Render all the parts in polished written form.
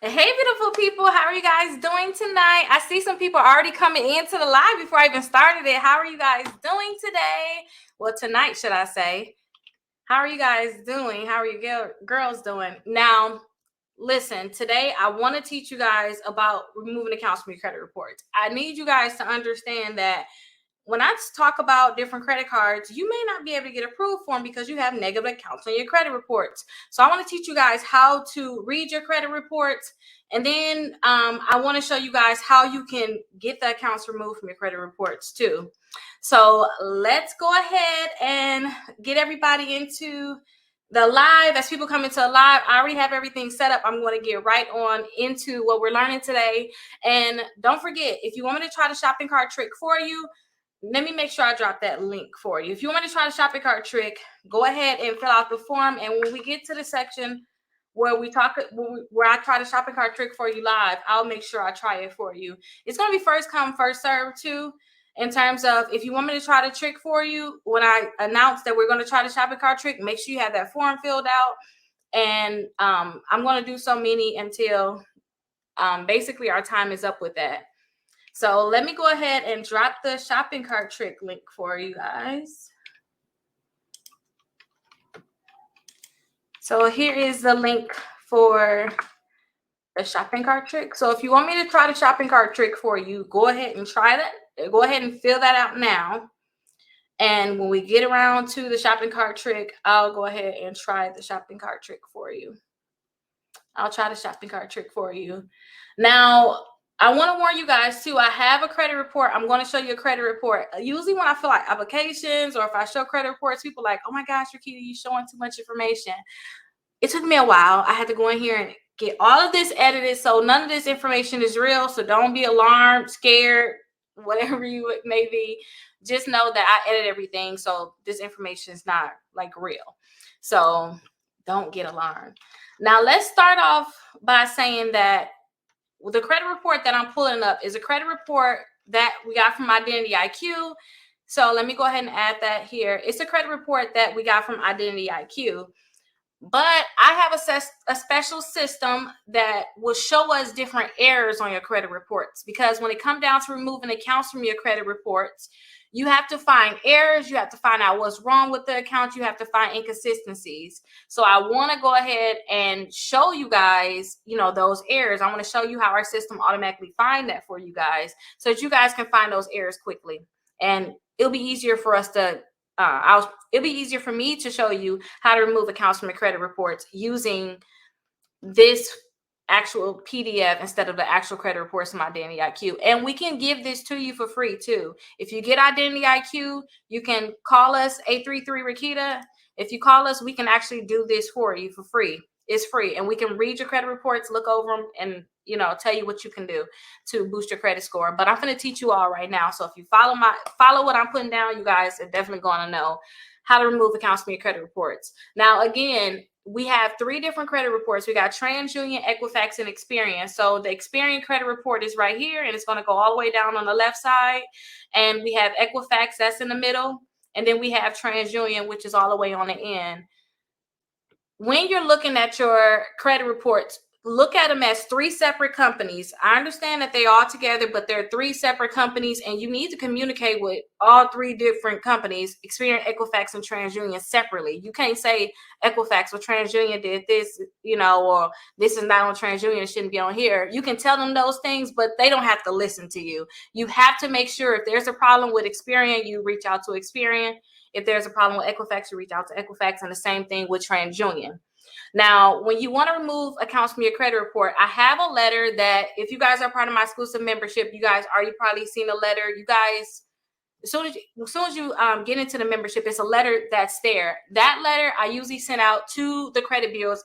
Hey, beautiful people. How are you guys doing tonight? I see some people already coming into the live before I even started it. How are you guys doing today? Well, tonight, should I say. How are you guys doing? How are you girls doing? Now, listen, today I want to teach you guys about removing accounts from your credit reports. I need you guys to understand that when I talk about different credit cards, you may not be able to get approved for them because you have negative accounts on your credit reports. So I want to teach you guys how to read your credit reports. And then I want to show you guys how you can get the accounts removed from your credit reports too. So let's go ahead and get everybody into the live. As people come into the live, I already have everything set up. I'm going to get right on into what we're learning today. And don't forget, if you want me to try the shopping cart trick for you, let me make sure I drop that link for you. If you want to try the shopping cart trick, go ahead and fill out the form. And when we get to the section where I try the shopping cart trick for you live, I'll make sure I try it for you. It's going to be first come, first serve too. In terms of if you want me to try the trick for you, when I announce that we're going to try the shopping cart trick, make sure you have that form filled out. And I'm going to do so many until basically our time is up with that. So let me go ahead and drop the shopping cart trick link for you guys. So here is the link for the shopping cart trick. So if you want me to try the shopping cart trick for you, go ahead and try that. Go ahead and fill that out now. And when we get around to the shopping cart trick, I'll go ahead and try the shopping cart trick for you. I'll try the shopping cart trick for you. Now, I want to warn you guys too. I have a credit report. I'm going to show you a credit report. Usually when I feel like applications or if I show credit reports, people are like, oh my gosh, Rickita, you're showing too much information. It took me a while. I had to go in here and get all of this edited. So none of this information is real. So don't be alarmed, scared, whatever you may be. Just know that I edit everything. So this information is not like real. So don't get alarmed. Now let's start off by saying that the credit report that I'm pulling up is a credit report that we got from Identity IQ. So let me go ahead and add that here. It's a credit report that we got from Identity IQ. But I have a special system that will show us different errors on your credit reports, because when it comes down to removing accounts from your credit reports, you have to find errors. You have to find out what's wrong with the account. You have to find inconsistencies. So I want to go ahead and show you guys, those errors. I want to show you how our system automatically find that for you guys so that you guys can find those errors quickly. And it'll be easier for us to it'll be easier for me to show you how to remove accounts from your credit reports using this actual PDF instead of the actual credit reports from Identity IQ. And we can give this to you for free too. If you get Identity IQ, you can call us 833 Rickita. If you call us, we can actually do this for you for free. It's free, and we can read your credit reports, look over them, and tell you what you can do to boost your credit score. But I'm going to teach you all right now. So if you follow what I'm putting down, you guys are definitely going to know how to remove accounts from your credit reports. Now, again, we have 3 different credit reports. We got TransUnion, Equifax, and Experian. So the Experian credit report is right here, and it's going to go all the way down on the left side. And we have Equifax, that's in the middle. And then we have TransUnion, which is all the way on the end. When you're looking at your credit reports, look at them as 3 separate companies. I understand that they're all together, but they're 3 separate companies, and you need to communicate with all 3 different companies, Experian, Equifax, and TransUnion separately. You can't say Equifax or TransUnion did this, or this is not on TransUnion, it shouldn't be on here. You can tell them those things, but they don't have to listen to you. You have to make sure if there's a problem with Experian, you reach out to Experian. If there's a problem with Equifax, you reach out to Equifax, and the same thing with TransUnion. Now, when you want to remove accounts from your credit report, I have a letter that if you guys are part of my exclusive membership, you guys already probably seen a letter. You guys, as soon as you get into the membership, it's a letter that's there. That letter I usually send out to the credit bureaus,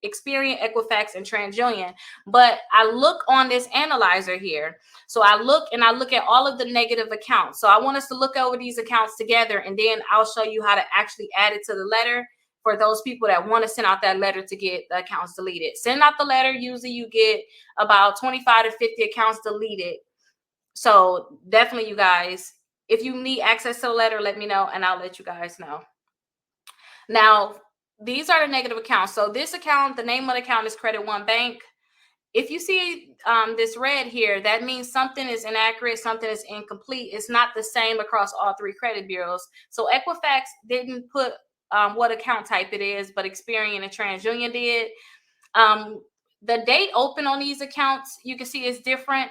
Experian, Equifax, and TransUnion. But I look on this analyzer here. So I look at all of the negative accounts. So I want us to look over these accounts together, and then I'll show you how to actually add it to the letter for those people that want to send out that letter to get the accounts deleted. Send out the letter. Usually you get about 25 to 50 accounts deleted. So definitely, you guys, if you need access to the letter, let me know and I'll let you guys know. Now, these are the negative accounts. So this account, the name of the account is Credit One Bank. if you see this red here, that means something is inaccurate, something is incomplete. It's not the same across all three credit bureaus. So Equifax didn't put what account type it is, but Experian and TransUnion did. The date open on these accounts, you can see is different.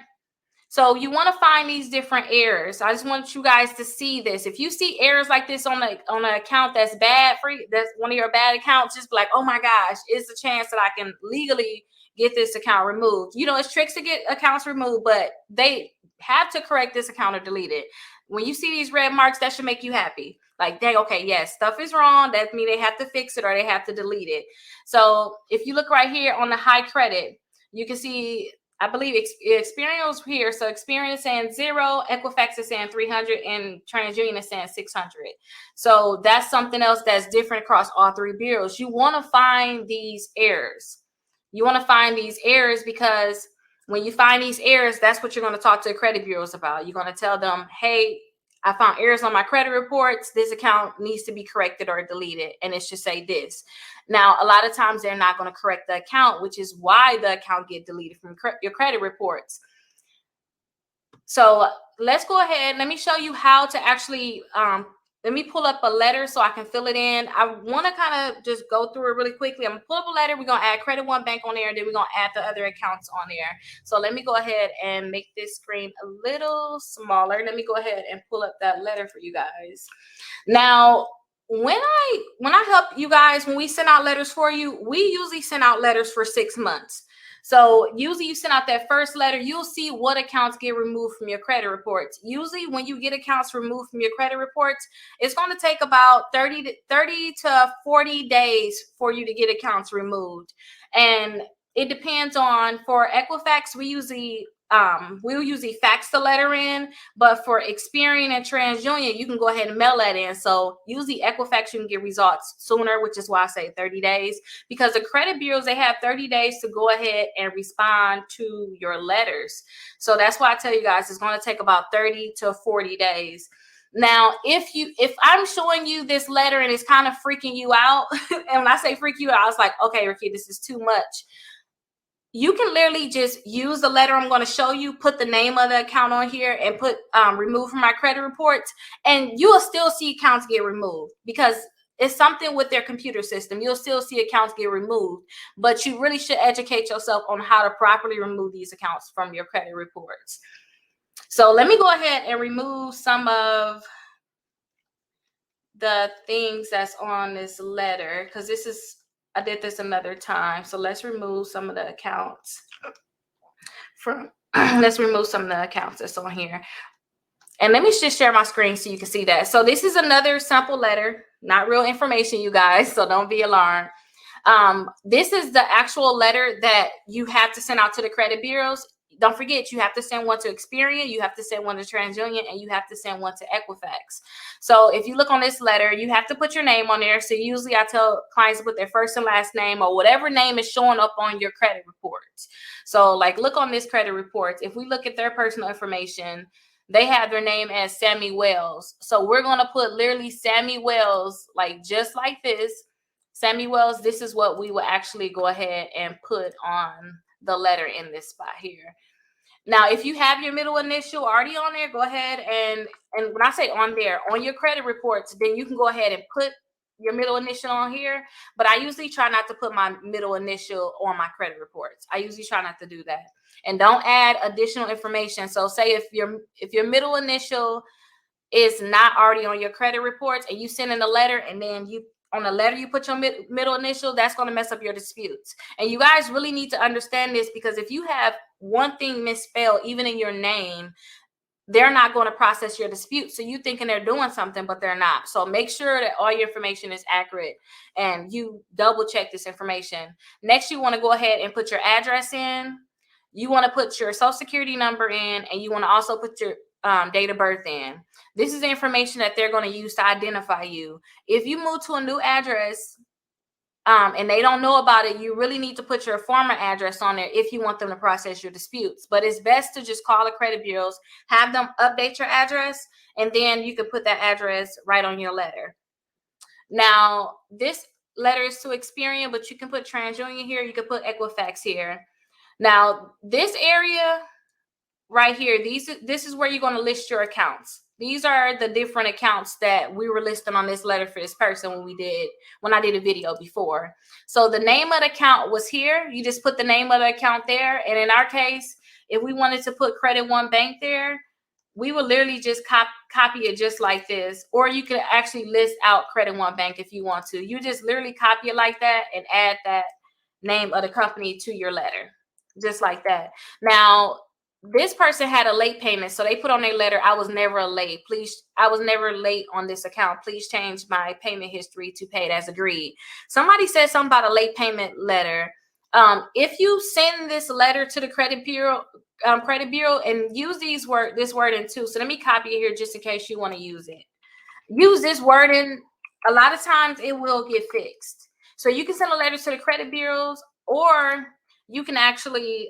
So you want to find these different errors. I just want you guys to see this. If you see errors like this on an account that's bad for you, that's one of your bad accounts, just be like, oh my gosh, is a chance that I can legally get this account removed. You know, it's tricks to get accounts removed, but they have to correct this account or delete it. When you see these red marks, that should make you happy. Like, dang, okay, yes, stuff is wrong. That means they have to fix it or they have to delete it. So if you look right here on the high credit, you can see, I believe Experian was here. So Experian is saying 0, Equifax is saying 300, and TransUnion is saying 600. So that's something else that's different across all three bureaus. You want to find these errors. You want to find these errors because when you find these errors, that's what you're going to talk to the credit bureaus about. You're going to tell them, hey, I found errors on my credit reports. This account needs to be corrected or deleted. And it should say this. Now, a lot of times they're not going to correct the account, which is why the account get deleted from your credit reports. So let's go ahead. Let me show you how to actually, let me pull up a letter so I can fill it in. I want to kind of just go through it really quickly. I'm going to pull up a letter. We're going to add Credit One Bank on there, and then we're going to add the other accounts on there. So let me go ahead and make this screen a little smaller. Let me go ahead and pull up that letter for you guys. Now, when I help you guys, when we send out letters for you, we usually send out letters for 6 months. So usually you send out that first letter, you'll see what accounts get removed from your credit reports. Usually when you get accounts removed from your credit reports, it's going to take about 30 to 40 days for you to get accounts removed. And it depends on, for Equifax, we'll usually fax the letter in, but for Experian and TransUnion, you can go ahead and mail that in. So usually Equifax, you can get results sooner, which is why I say 30 days, because the credit bureaus, they have 30 days to go ahead and respond to your letters. So that's why I tell you guys, it's going to take about 30 to 40 days. Now, if I'm showing you this letter and it's kind of freaking you out, and when I say freak you out, I was like, okay, Ricky, this is too much. You can literally just use the letter I'm going to show you, put the name of the account on here, and put remove from my credit reports, and you will still see accounts get removed because it's something with their computer system. You'll still see accounts get removed, but you really should educate yourself on how to properly remove these accounts from your credit reports. So let me go ahead and remove some of the things that's on this letter, because I did this another time. So let's remove some of the accounts let's remove some of the accounts that's on here. And let me just share my screen so you can see that. So this is another sample letter, not real information, you guys, so don't be alarmed. This is the actual letter that you have to send out to the credit bureaus. Don't forget, you have to send one to Experian, you have to send one to TransUnion, and you have to send one to Equifax. So if you look on this letter, you have to put your name on there. So usually I tell clients to put their first and last name or whatever name is showing up on your credit reports. So like, look on this credit report. If we look at their personal information, they have their name as Sammy Wells. So we're going to put literally Sammy Wells, like just like this. Sammy Wells, this is what we will actually go ahead and put on the letter in this spot here. Now, if you have your middle initial already on there, go ahead and when I say on there, on your credit reports, then you can go ahead and put your middle initial on here. But I usually try not to put my middle initial on my credit reports. I usually try not to do that. And don't add additional information. So say if your middle initial is not already on your credit reports and you send in a letter, and then on the letter you put your middle initial, that's going to mess up your disputes. And you guys really need to understand this, because if you have one thing misspelled, even in your name, they're not going to process your dispute. So you thinking they're doing something, but they're not. So make sure that all your information is accurate and you double check this information. Next, you want to go ahead and put your address in. You want to put your social security number in, and you want to also put your date of birth in. This is the information that they're going to use to identify you. If you move to a new address and they don't know about it, you really need to put your former address on there if you want them to process your disputes. But it's best to just call the credit bureaus, have them update your address, and then you can put that address right on your letter. Now, this letter is to Experian, but you can put TransUnion here. You can put Equifax here. Now, this area right here, this is where you're going to list your accounts. These are the different accounts that we were listing on this letter for this person when I did a video before. So the name of the account was here. You just put the name of the account there. And in our case, if we wanted to put Credit One Bank there, we would literally just copy it just like this. Or you could actually list out Credit One Bank if you want to. You just literally copy it like that and add that name of the company to your letter, just like that. Now, this person had a late payment, so they put on their letter, I was never late. I was never late on this account. Please change my payment history to paid as agreed. Somebody said something about a late payment letter. If you send this letter to the credit bureau, and use this wording too. So let me copy it here just in case you want to use it. Use this wording. A lot of times it will get fixed. So you can send a letter to the credit bureaus, or you can actually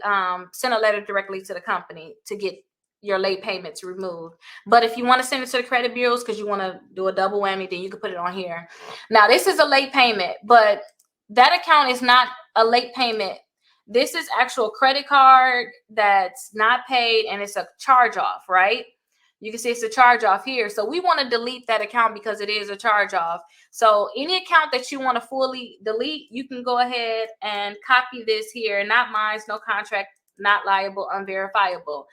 send a letter directly to the company to get your late payments removed. But if you want to send it to the credit bureaus because you want to do a double whammy, then you can put it on here. Now, this is a late payment, but that account is not a late payment. This is actual credit card that's not paid, and it's a charge off, right? You can see it's a charge off here. So we want to delete that account because it is a charge off. So any account that you want to fully delete, you can go ahead and copy this here. Not mine, no contract, not liable, unverifiable.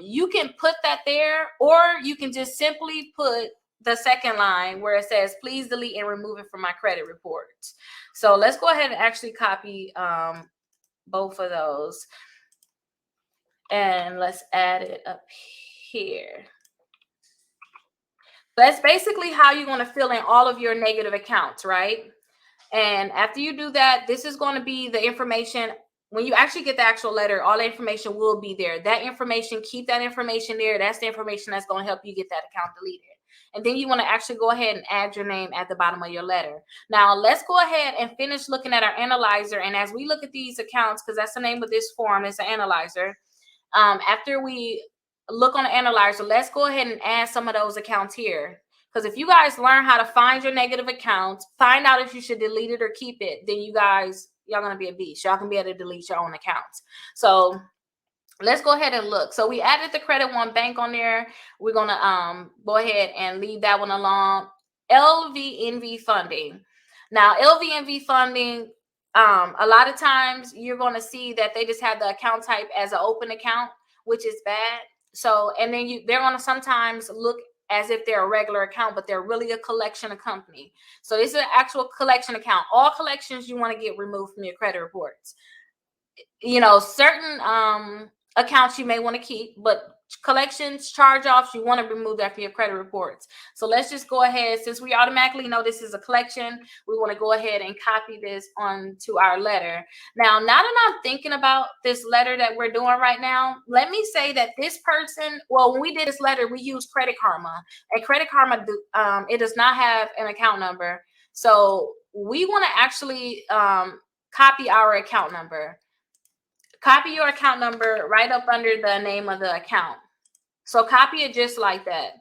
You can put that there, or you can just simply put the second line where it says, please delete and remove it from my credit reports. So let's go ahead and actually copy both of those. And let's add it up here. That's basically how you're going to fill in all of your negative accounts, right? And after you do that, this is going to be the information. When you actually get the actual letter, all the information will be there. That information, keep that information there. That's the information that's going to help you get that account deleted. And then you want to actually go ahead and add your name at the bottom of your letter. Now, let's go ahead and finish looking at our analyzer. And as we look at these accounts, because that's the name of this form, it's an analyzer. After we look on the analyzer, let's go ahead and add some of those accounts here. Because if you guys learn how to find your negative accounts, find out if you should delete it or keep it, then y'all gonna be a beast. Y'all can be able to delete your own accounts. So let's go ahead and look. So we added the Credit One Bank on there. We're gonna go ahead and leave that one alone. LVNV funding. Now, LVNV funding, a lot of times you're going to see that they just have the account type as an open account, which is bad. So, and then they're going to sometimes look as if they're a regular account, but they're really a collection of company. So this is an actual collection account. All collections you want to get removed from your credit reports. You know, certain accounts you may want to keep, but collections, charge-offs, you want to remove that from your credit reports. So let's just go ahead. Since we automatically know this is a collection, we want to go ahead and copy this onto our letter. Now that I'm thinking about this letter that we're doing right now, let me say that this person, well, when we did this letter, we used Credit Karma. And Credit Karma, it does not have an account number. So we want to actually copy our account number. Copy your account number right up under the name of the account. So copy it just like that.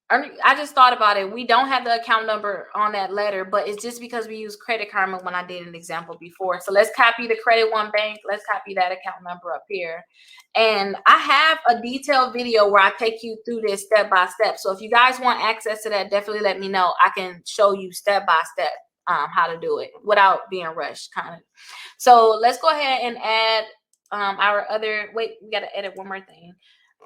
I just thought about it. We don't have the account number on that letter, but it's just because we use Credit Karma when I did an example before. So let's copy the Credit One Bank. Let's copy that account number up here. And I have a detailed video where I take you through this step by step. So if you guys want access to that, definitely let me know. I can show you step by step how to do it without being rushed, kind of. So let's go ahead and add our other, wait, we got to edit one more thing.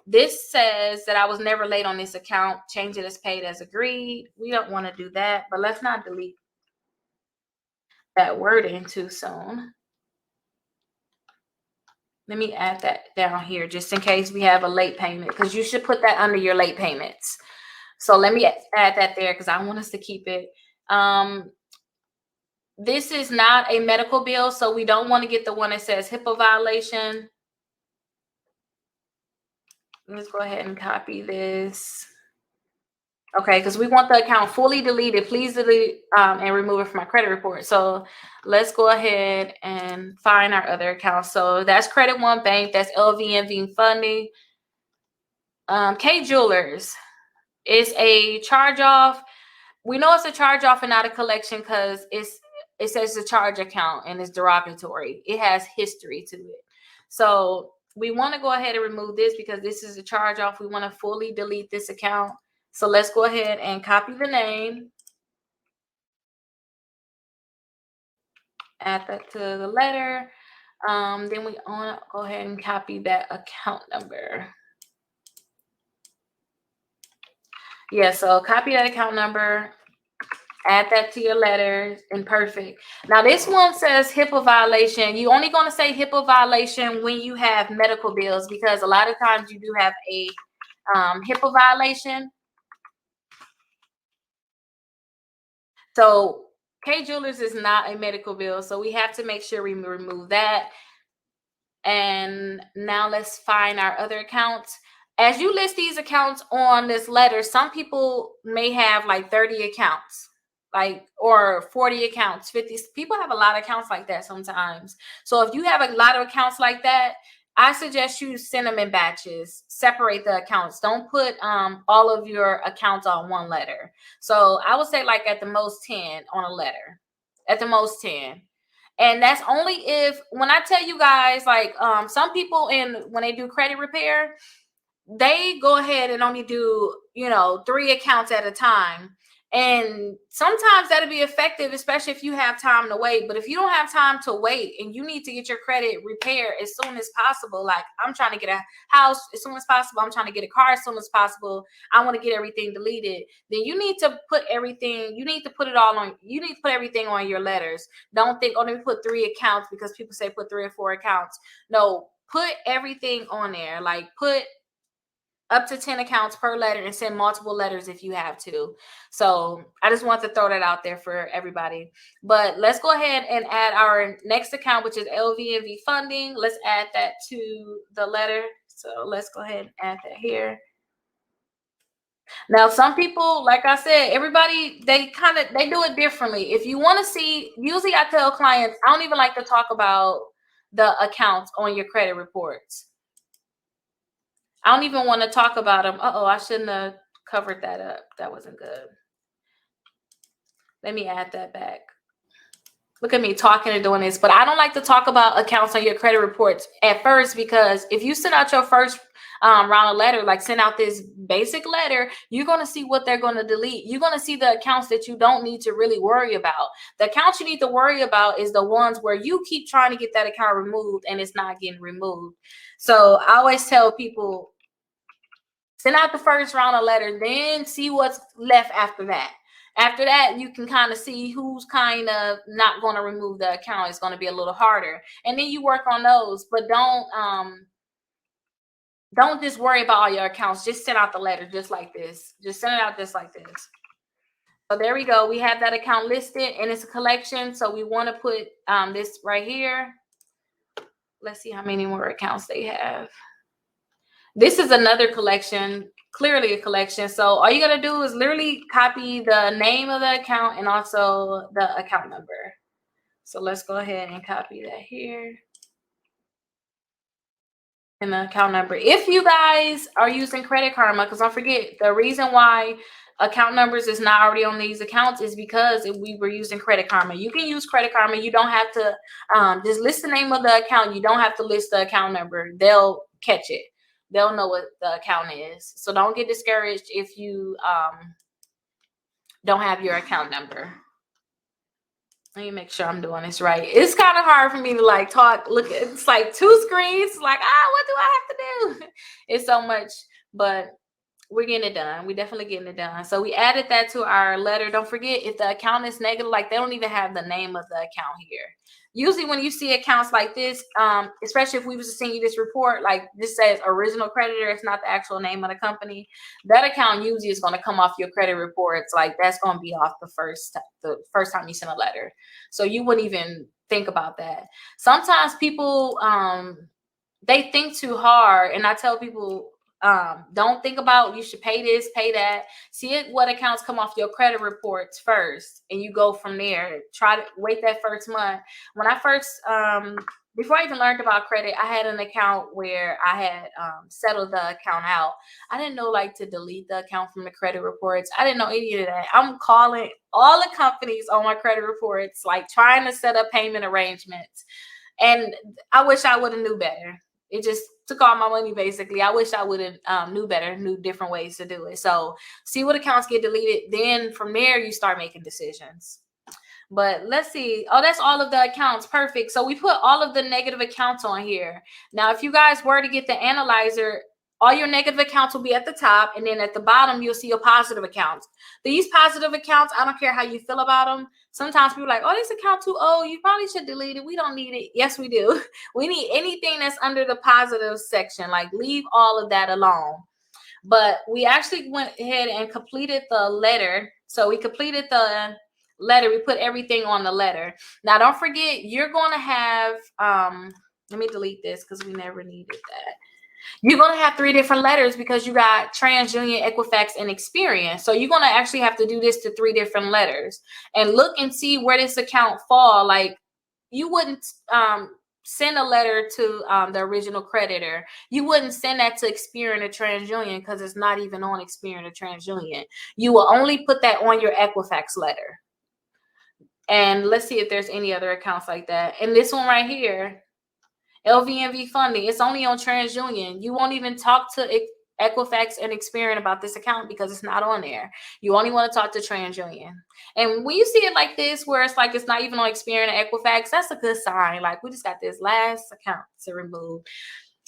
This says that I was never late on this account. Change it as paid as agreed. We don't want to do that, but let's not delete that wording too soon. Let me add that down here just in case we have a late payment, because you should put that under your late payments. So let me add that there because I want us to keep it. This is not a medical bill, so we don't want to get the one that says HIPAA violation. Let's go ahead and copy this. Okay, because we want the account fully deleted. Please delete and remove it from my credit report. So let's go ahead and find our other accounts. So that's Credit One Bank. That's LVNV funding. K Jewelers is a charge off. We know it's a charge off and not a collection because it says the charge account and it's derogatory. It has history to it. So we want to go ahead and remove this because this is a charge off. We want to fully delete this account. So let's go ahead and copy the name. Add that to the letter. Then we want to go ahead and copy that account number. Yeah, so copy that account number, add that to your letter, and perfect. Now this one says HIPAA violation. You only going to say HIPAA violation when you have medical bills, because a lot of times you do have a HIPAA violation. So K Jewelers is not a medical bill, so we have to make sure we remove that. And now let's find our other accounts. As you list these accounts on this letter, some people may have like 30 accounts, like, or 40 accounts, 50. People have a lot of accounts like that sometimes. So if you have a lot of accounts like that, I suggest you send them in batches, separate the accounts. Don't put all of your accounts on one letter. So I would say like at the most 10 on a letter, at the most 10. And that's only if, when I tell you guys, like some people when they do credit repair, they go ahead and only do, 3 accounts at a time. And sometimes that'll be effective, especially if you have time to wait. But if you don't have time to wait and you need to get your credit repaired as soon as possible, like I'm trying to get a house as soon as possible, I'm trying to get a car as soon as possible, I want to get everything deleted, then you need to put everything, you need to put everything on your letters. Don't think, oh, let me put 3 accounts because people say put 3 or 4 accounts. No, put everything on there. Like put up to 10 accounts per letter and send multiple letters if you have to. So I just want to throw that out there for everybody. But let's go ahead and add our next account, which is LVNV funding. Let's add that to the letter. So let's go ahead and add that here. Now, some people, like I said, everybody, they do it differently. If you want to see, usually I tell clients, I don't even like to talk about the accounts on your credit reports. I don't even want to talk about them. I shouldn't have covered that up. That wasn't good. Let me add that back. Look at me talking and doing this, but I don't like to talk about accounts on your credit reports at first, because if you send out your first round of letter, like send out this basic letter, you're going to see what they're going to delete. You're going to see the accounts that you don't need to really worry about. The accounts you need to worry about is the ones where you keep trying to get that account removed and it's not getting removed. So I always tell people, send out the first round of letters, then see what's left after that. After that, you can kind of see who's kind of not going to remove the account. It's going to be a little harder. And then you work on those, but don't just worry about all your accounts. Just send out the letter just like this. Just send it out just like this. So there we go. We have that account listed and it's a collection. So we want to put this right here. Let's see how many more accounts they have. This is another collection, clearly a collection. So all you got to do is literally copy the name of the account and also the account number. So let's go ahead and copy that here. And the account number. If you guys are using Credit Karma, because don't forget, the reason why account numbers is not already on these accounts is because we were using Credit Karma. You can use Credit Karma. You don't have to just list the name of the account. You don't have to list the account number. They'll catch it. They'll know what the account is. So don't get discouraged if you don't have your account number. Let me make sure I'm doing this right. It's kind of hard for me to like talk. Look, it's like 2 screens. Like, what do I have to do? It's so much, but we're getting it done. We're definitely getting it done. So we added that to our letter. Don't forget, if the account is negative, like they don't even have the name of the account here. Usually when you see accounts like this, especially if we was to send you this report, like this says original creditor, it's not the actual name of the company. That account usually is going to come off your credit reports. Like that's going to be off the first time you send a letter. So you wouldn't even think about that. Sometimes people, they think too hard. And I tell people, don't think about you should pay this, pay that. See what accounts come off your credit reports first, and you go from there. Try to wait that first month. When I first before I even learned about credit, I had an account where I had settled the account out. I didn't know like to delete the account from the credit reports. I didn't know any of that. I'm calling all the companies on my credit reports, like trying to set up payment arrangements. And I wish I would have knew better. It just took all my money basically. I wish I would have knew better, knew different ways to do it. So see what accounts get deleted. Then from there, you start making decisions. But let's see. Oh, that's all of the accounts. Perfect. So we put all of the negative accounts on here. Now, if you guys were to get the analyzer, all your negative accounts will be at the top. And then at the bottom, you'll see your positive accounts. These positive accounts, I don't care how you feel about them. Sometimes people are like, oh, this account too old. You probably should delete it. We don't need it. Yes, we do. We need anything that's under the positive section. Like leave all of that alone. But we actually went ahead and completed the letter. So we completed the letter. We put everything on the letter. Now, don't forget, you're going to have, let me delete this because we never needed that. You're going to have 3 different letters because you got TransUnion, Equifax, and Experian. So you're going to actually have to do this to 3 different letters and look and see where this account fall. Like you wouldn't send a letter to the original creditor. You wouldn't send that to Experian or TransUnion because it's not even on Experian or TransUnion. You will only put that on your Equifax letter. And let's see if there's any other accounts like that. And this one right here, LVNV funding, it's only on TransUnion. You won't even talk to Equifax and Experian about this account because it's not on there. You only want to talk to TransUnion. And when you see it like this, where it's like it's not even on Experian and Equifax, that's a good sign. Like we just got this last account to remove.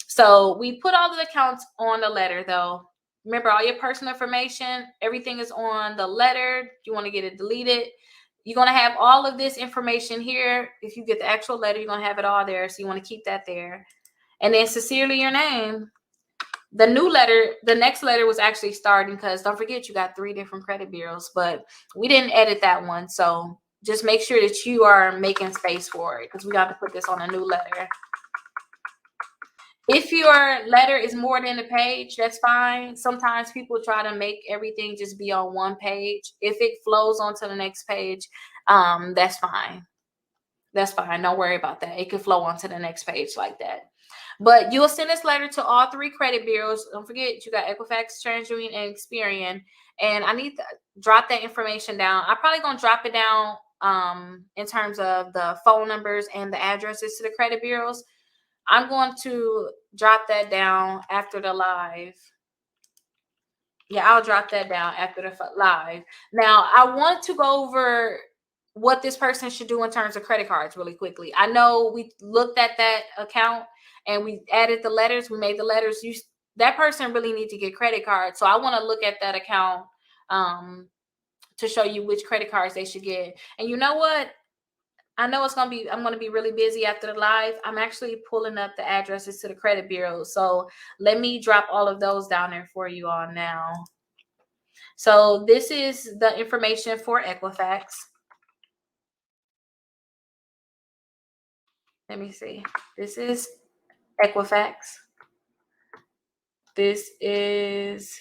So we put all the accounts on the letter though. Remember all your personal information, everything is on the letter. You want to get it deleted. You're going to have all of this information here. If you get the actual letter, you're going to have it all there. So you want to keep that there. And then sincerely your name. The new letter, the next letter was actually starting because don't forget you got 3 different credit bureaus, but we didn't edit that one. So just make sure that you are making space for it because we got to put this on a new letter. If your letter is more than a page, that's fine. Sometimes people try to make everything just be on one page. If it flows onto the next page, that's fine. That's fine. Don't worry about that. It can flow onto the next page like that. But you'll send this letter to all 3 credit bureaus. Don't forget, you got Equifax, TransUnion, and Experian. And I need to drop that information down. I'm probably going to drop it down in terms of the phone numbers and the addresses to the credit bureaus. I'm going to drop that down after the live. Yeah, I'll drop that down after the live. Now, I want to go over what this person should do in terms of credit cards really quickly. I know we looked at that account and we added the letters. We made the letters. That person really needs to get credit cards. So I want to look at that account to show you which credit cards they should get. And you know what? I know I'm going to be really busy after the live. I'm actually pulling up the addresses to the credit bureau. So let me drop all of those down there for you all now. So this is the information for Equifax. Let me see. This is Equifax. This is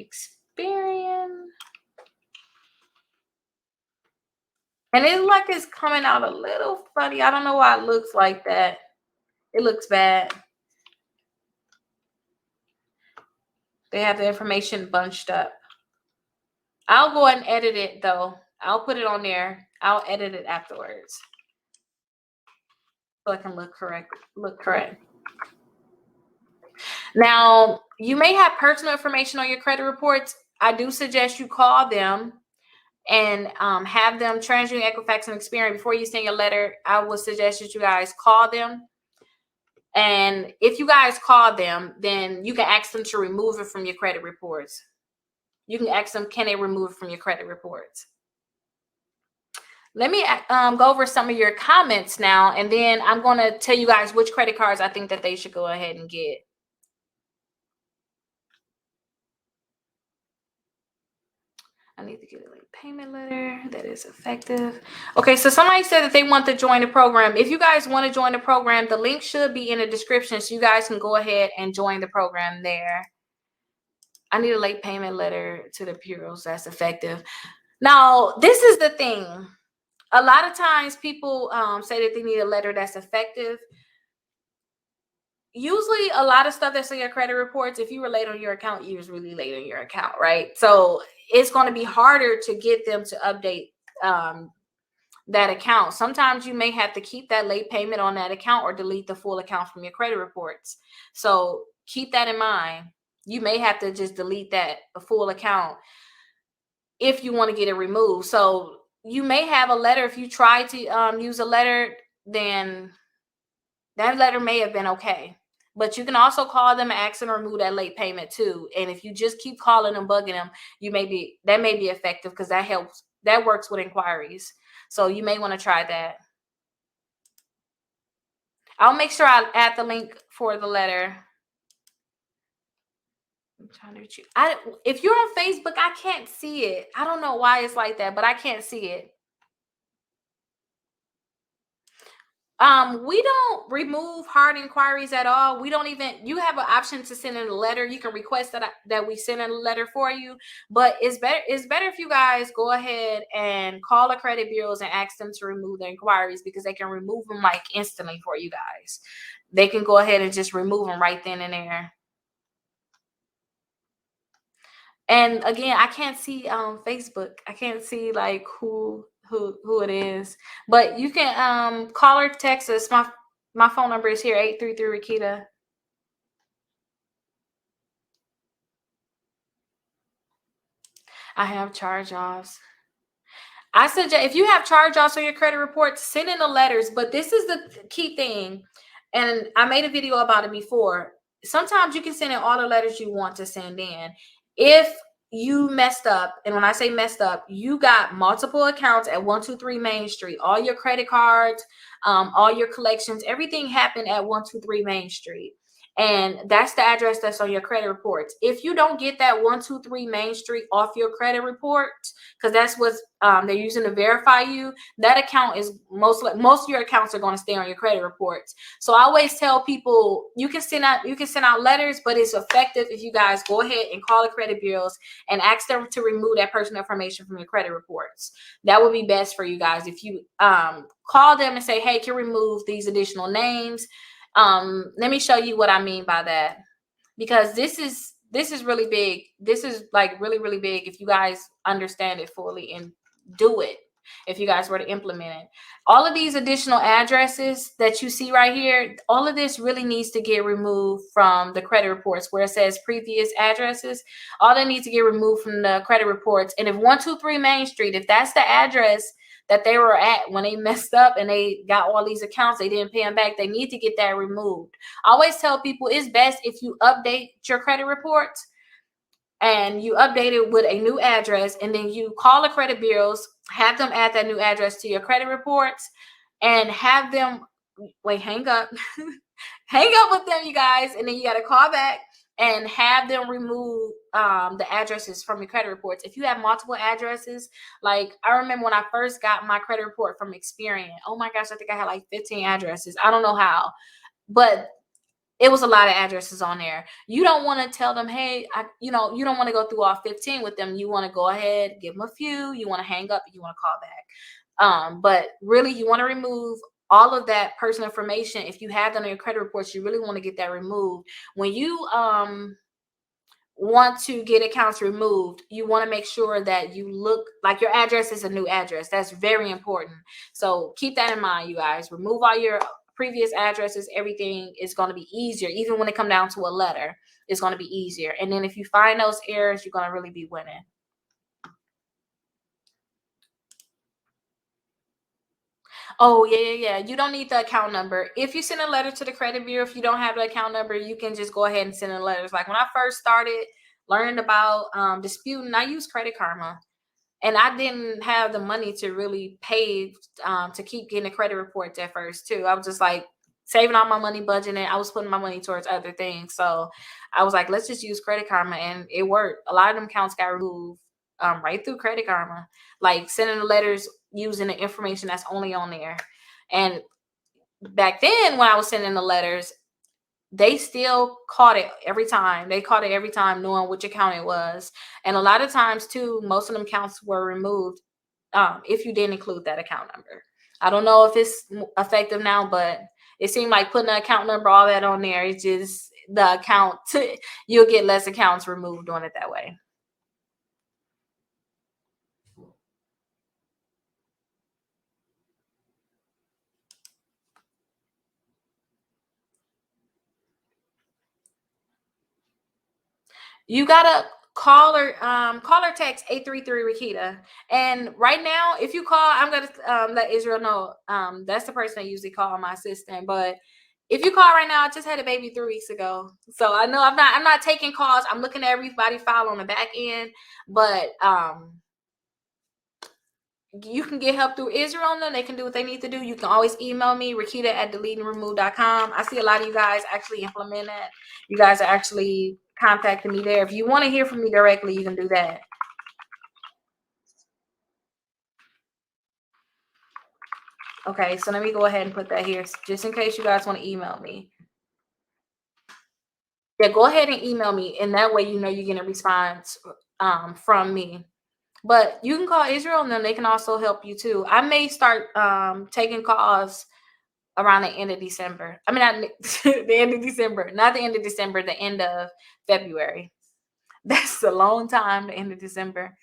Experian. And it looks like it's coming out a little funny. I don't know why it looks like that. It looks bad. They have the information bunched up. I'll go ahead and edit it though. I'll put it on there. I'll edit it afterwards so it can look correct. Now, you may have personal information on your credit reports. I do suggest you call them and have them TransUnion, Equifax, and Experian before you send your letter. I would suggest that you guys call them. And if you guys call them, then you can ask them to remove it from your credit reports. You can ask them, can they remove it from your credit reports? Let me go over some of your comments now, and then I'm going to tell you guys which credit cards I think that they should go ahead and get. I need to get a late payment letter that is effective. Okay, so somebody said that they want to join the program. If you guys want to join the program, the link should be in the description, so you guys can go ahead and join the program there. I need a late payment letter to the bureaus that's effective. Now, this is the thing. A lot of times people say that they need a letter that's effective. Usually a lot of stuff that's in your credit reports, if you were late on your account, you was really late on your account, right? So it's going to be harder to get them to update that account. Sometimes you may have to keep that late payment on that account or delete the full account from your credit reports. So keep that in mind. You may have to just delete that full account if you want to get it removed. So you may have a letter. If you try to use a letter, then that letter may have been okay. But you can also call them and ask them to remove that late payment too. And if you just keep calling them, bugging them, that may be effective because that helps. That works with inquiries. So you may want to try that. I'll make sure I add the link for the letter. I'm trying to reach you. If you're on Facebook, I can't see it. I don't know why it's like that, but I can't see it. We don't remove hard inquiries at all. We don't even, you have an option to send in a letter. You can request that we send in a letter for you, but it's better if you guys go ahead and call the credit bureaus and ask them to remove the inquiries, because they can remove them like instantly for you guys. They can go ahead and just remove them right then and there. And again, I can't see Facebook. I can't see like who it is. But you can call or text us. My phone number is here, 833 Rickita. I have charge-offs. I suggest, if you have charge-offs on your credit report, send in the letters. But this is the key thing, and I made a video about it before. Sometimes you can send in all the letters you want to send in. If you messed up, and when I say messed up, you got multiple accounts at 123 Main Street, all your credit cards, all your collections, everything happened at 123 Main Street. And that's the address that's on your credit reports. If you don't get that 123 Main Street off your credit report, because that's what they're using to verify you, that account is most of your accounts are going to stay on your credit reports. So I always tell people, you can send out letters, but it's effective if you guys go ahead and call the credit bureaus and ask them to remove that personal information from your credit reports. That would be best for you guys. If you call them and say, hey, can you remove these additional names? Let me show you what I mean by that, because this is really big. This is like really, really big if you guys understand it fully and do it. If you guys were to implement it, all of these additional addresses that you see right here, all of this really needs to get removed from the credit reports where it says previous addresses. All that needs to get removed from the credit reports. And if 123 Main Street, if that's the address that they were at when they messed up and they got all these accounts, they didn't pay them back, they need to get that removed. I always tell people it's best if you update your credit reports and you update it with a new address, and then you call the credit bureaus, have them add that new address to your credit reports, and have them hang up hang up with them, you guys, and then you got to call back and have them remove the addresses from your credit reports. If you have multiple addresses, like I remember when I first got my credit report from Experian, oh my gosh, I think I had like 15 addresses. I don't know how, but it was a lot of addresses on there. You don't want to tell them, hey, you don't want to go through all 15 with them. You want to go ahead, give them a few. You want to hang up, you want to call back. But really, you want to remove all of that personal information. If you have that on your credit reports, you really want to get that removed. When you want to get accounts removed, you want to make sure that you look like your address is a new address. That's very important. So keep that in mind, you guys. Remove all your previous addresses. Everything is going to be easier. Even when it come down to a letter, it's going to be easier. And then if you find those errors, you're going to really be winning. Oh, yeah. You don't need the account number. If you send a letter to the credit bureau, if you don't have the account number, you can just go ahead and send in letters. Like when I first started learning about disputing, I used Credit Karma. And I didn't have the money to really pay to keep getting the credit reports at first, too. I was just like saving all my money, budgeting. I was putting my money towards other things. So I was like, let's just use Credit Karma. And it worked. A lot of them accounts got removed right through Credit Karma, like sending the letters using the information that's only on there. And back then, when I was sending the letters, they still caught it every time. They caught it every time, knowing which account it was. And a lot of times, too, most of them accounts were removed if you didn't include that account number. I don't know if it's effective now, but it seemed like putting the account number, all that on there, it's just the account, you'll get less accounts removed on it that way. You gotta call or text 833 Rickita. And right now, if you call, I'm gonna let Israel know. That's the person I usually call, my assistant. But if you call right now, I just had a baby 3 weeks ago. So I know I'm not taking calls. I'm looking at everybody's file on the back end, but you can get help through Israel and them. They can do what they need to do. You can always email me, Rickita@deleteandremove.com. I see a lot of you guys actually implement that. You guys are actually contacting me there. If you want to hear from me directly, you can do that. Okay, so let me go ahead and put that here just in case you guys want to email me. Yeah, go ahead and email me, and that way you know you're getting a response from me. But you can call Israel and then they can also help you too. I may start taking calls around the end of December. I mean, not the end of December, not the end of December, the end of February. That's a long time, the end of December.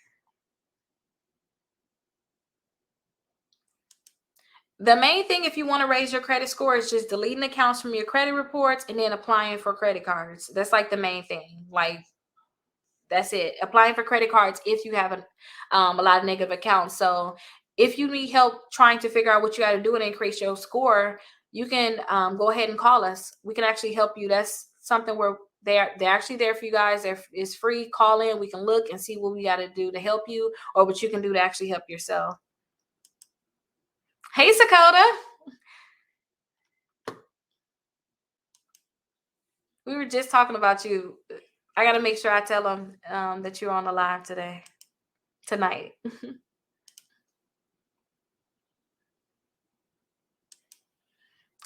The main thing, if you want to raise your credit score, is just deleting accounts from your credit reports and then applying for credit cards. That's like the main thing. Like, that's it. Applying for credit cards if you have a lot of negative accounts. So if you need help trying to figure out what you got to do and increase your score, you can go ahead and call us. We can actually help you. That's something where they're actually there for you guys. It's free. Call in. We can look and see what we got to do to help you, or what you can do to actually help yourself. Hey, Sakota. We were just talking about you. I got to make sure I tell them that you're on the live tonight.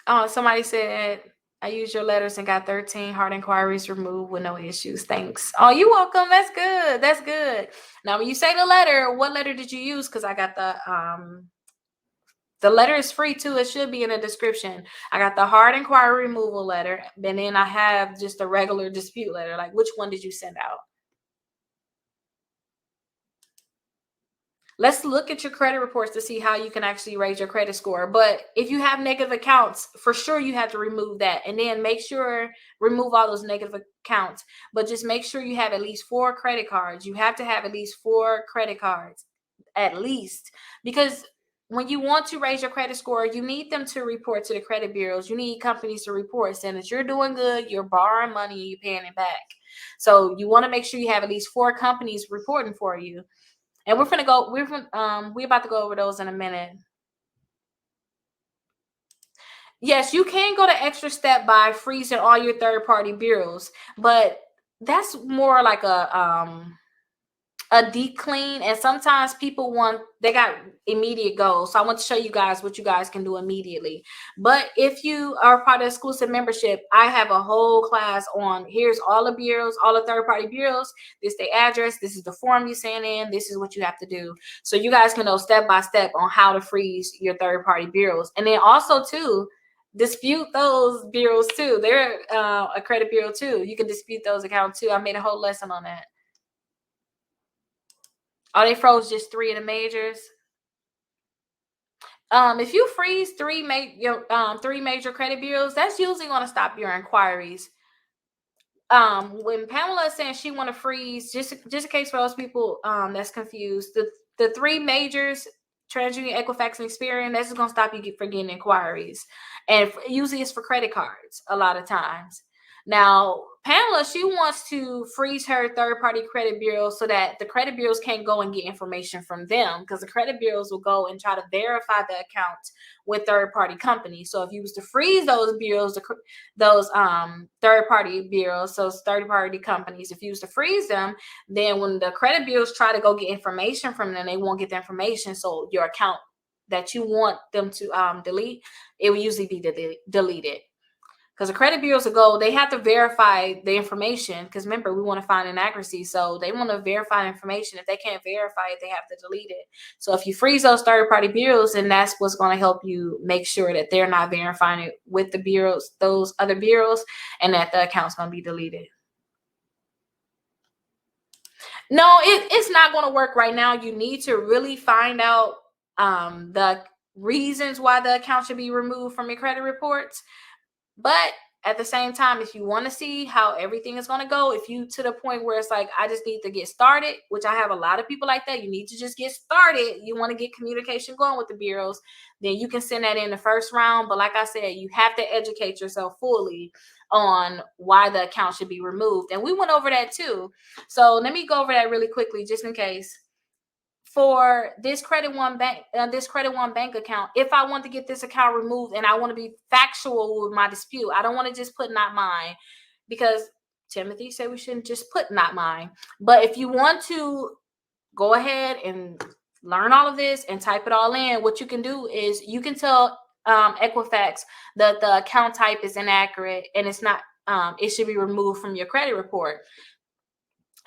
Oh, somebody said I used your letters and got 13 hard inquiries removed with no issues. Thanks. Oh, you're welcome. That's good. That's good. Now, when you say the letter, what letter did you use? Because I got the letter is free too. It should be in the description. I got the hard inquiry removal letter, and then I have just a regular dispute letter. Like, which one did you send out? Let's look at your credit reports to see how you can actually raise your credit score. But if you have negative accounts, for sure you have to remove that. And then make sure, remove all those negative accounts. But just make sure you have at least 4 credit cards. You have to have at least 4 credit cards, at least. Because when you want to raise your credit score, you need them to report to the credit bureaus. You need companies to report saying that you're doing good, you're borrowing money, and you're paying it back. So you want to make sure you have at least 4 companies reporting for you. And we're about to go over those in a minute. Yes, you can go the extra step by freezing all your third-party bureaus, but that's more like a deep clean. And sometimes people they got immediate goals. So I want to show you guys what you guys can do immediately. But if you are part of exclusive membership, I have a whole class on, here's all the bureaus, all the third-party bureaus, this the address, this is the form you send in, this is what you have to do. So you guys can know step by step on how to freeze your third-party bureaus. And then also too, dispute those bureaus too. They're a credit bureau too. You can dispute those accounts too. I made a whole lesson on that. Oh, they froze just 3 of the majors. If you freeze 3 major credit bureaus, that's usually going to stop your inquiries. When Pamela is saying she want to freeze, just in case for those people that's confused, the 3 majors, TransUnion, Equifax, and Experian, that's going to stop you from getting inquiries. And usually it's for credit cards a lot of times. Now, Pamela, she wants to freeze her third-party credit bureau so that the credit bureaus can't go and get information from them, because the credit bureaus will go and try to verify the account with third-party companies. So if you was to freeze those bureaus, those third-party bureaus, those third-party companies, if you was to freeze them, then when the credit bureaus try to go get information from them, they won't get the information. So your account that you want them to delete, it will usually be deleted. because the credit bureaus will go, they have to verify the information, because remember, we want to find inaccuracy. So they want to verify information. If they can't verify it, they have to delete it. So if you freeze those third-party bureaus, then that's what's going to help you make sure that they're not verifying it with the bureaus, those other bureaus, and that the account's going to be deleted. No, it's not going to work right now. You need to really find out the reasons why the account should be removed from your credit reports. But at the same time, if you want to see how everything is going to go, if you to the point where it's like, I just need to get started, which I have a lot of people like that, you need to just get started. You want to get communication going with the bureaus, then you can send that in the first round. But like I said, you have to educate yourself fully on why the account should be removed. And we went over that too. So let me go over that really quickly, just in case. For this Credit One bank account, if I want to get this account removed and I want to be factual with my dispute, I don't want to just put not mine, because Timothy said we shouldn't just put not mine. But if you want to go ahead and learn all of this and type it all in, what you can do is you can tell Equifax that the account type is inaccurate and it's not, it should be removed from your credit report.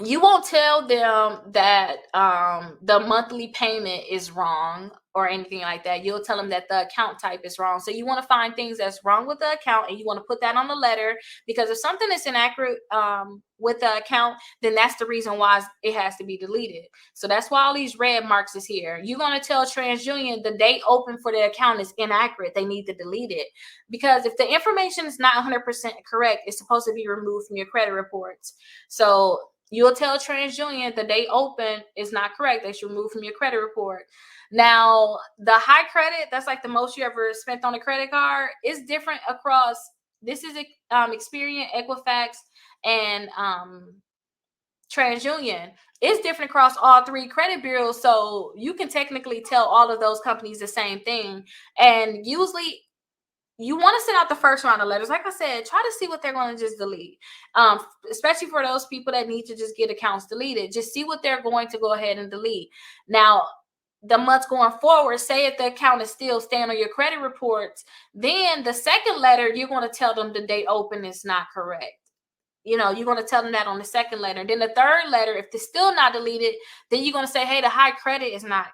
You won't tell them that the monthly payment is wrong or anything like that. You'll tell them that the account type is wrong. So you want to find things that's wrong with the account and you want to put that on the letter, because if something is inaccurate with the account, then that's the reason why it has to be deleted. So that's why all these red marks is here. You're going to tell TransUnion the date open for the account is inaccurate. They need to delete it, because if the information is not 100% correct, it's supposed to be removed from your credit reports. So you'll tell TransUnion the date open is not correct. They should remove from your credit report. Now, the high credit, that's like the most you ever spent on a credit card, is different across. This is Experian, Equifax, and TransUnion. It's different across all three credit bureaus. So you can technically tell all of those companies the same thing. And usually, you want to send out the first round of letters. Like I said, try to see what they're going to just delete. Especially for those people that need to just get accounts deleted. Just see what they're going to go ahead and delete. Now, the months going forward, say if the account is still staying on your credit reports, then the second letter, you're going to tell them the date open is not correct. You're going to tell them that on the second letter. Then the third letter, if it's still not deleted, then you're going to say, hey, the high credit is not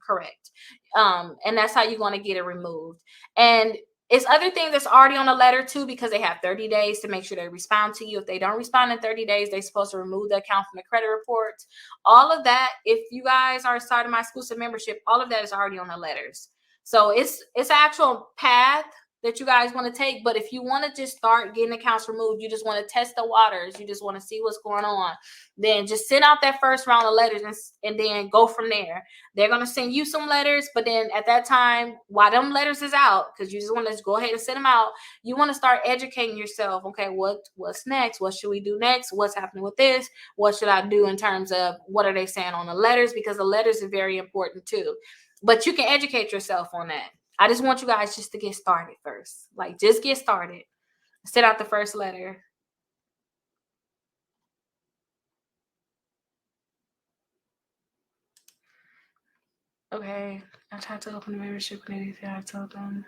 correct. And that's how you're going to get it removed. And it's other things that's already on the letter too, because they have 30 days to make sure they respond to you. If they don't respond in 30 days, they're supposed to remove the account from the credit reports. All of that, if you guys are starting my exclusive membership, all of that is already on the letters. So it's an actual path that you guys want to take. But if you want to just start getting accounts removed, you just want to test the waters, you just want to see what's going on, then just send out that first round of letters and then go from there. They're going to send you some letters, but then at that time, while them letters is out, because you just want to go ahead and send them out, you want to start educating yourself. Okay, what's next? What should we do next? What's happening with this? What should I do in terms of what are they saying on the letters? Because the letters are very important too. But you can educate yourself on that. I just want you guys just to get started first. Like, just get started. Send out the first letter. Okay. I tried to open the membership and anything I told them.